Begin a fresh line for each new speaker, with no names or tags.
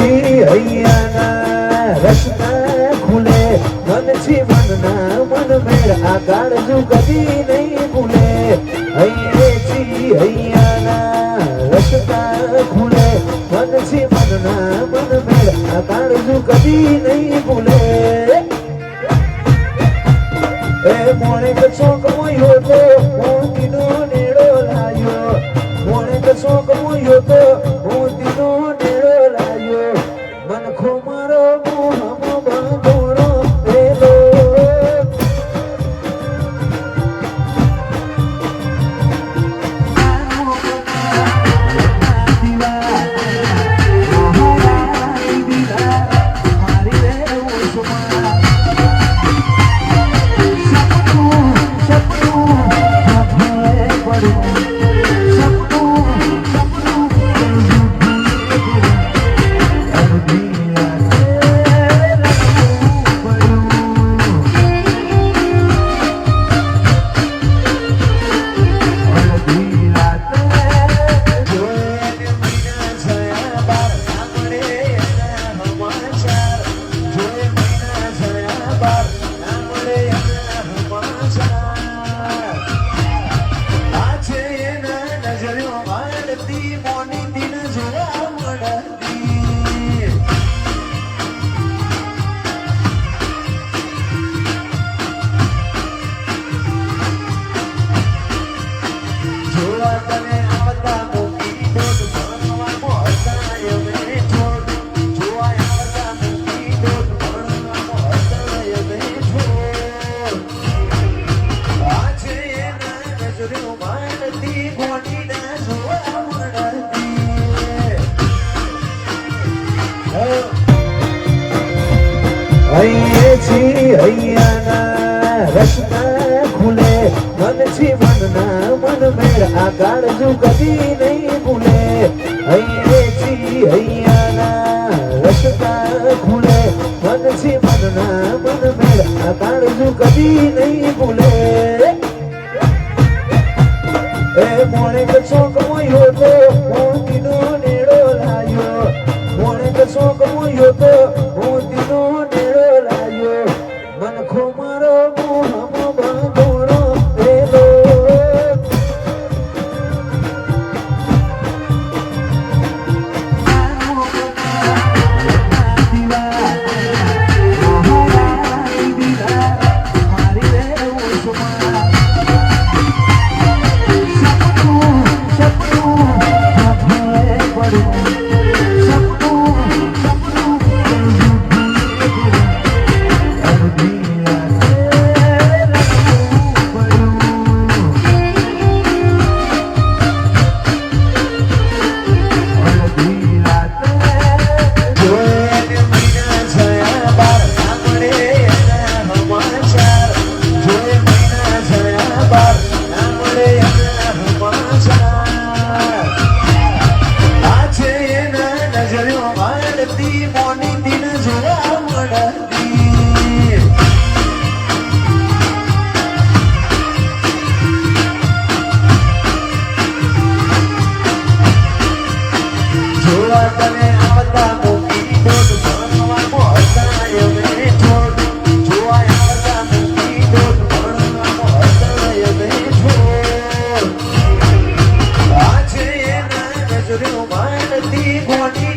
હૈયાના રસ્તા ખુલે મનથી મનના મન મેળ આ કાળજુ કદી નહીં ભૂલે હૈયાના રસ્તા ખુલે મનથી મનના મન મેળ આ કાળજુ કદી નહીં ભૂલે એ મોણે કશો કમાયો તો મોતીનો નેડો લાયો મોણે કશો કમાયો તો મોતીનો નેડો લાયો મનખો મારો મોહમાં બાંધોણો પેલો હૈયાના રસ્તા ખુલે મનથી મનના મન મેળ આ કાળજુ કદી નહીં ભૂલે હૈયાના રસ્તા ખુલે મનથી મનના મન મેળ આ કાળજુ કદી નહીં ભૂલે એ મોણે કશો કમાયો તો મોતીનો નેડો લાયો મોણે કશો કમાયો તો મોતીનો નેડો લાયો મનખો મારો મોહમાં બાંધોણો પેલો
Body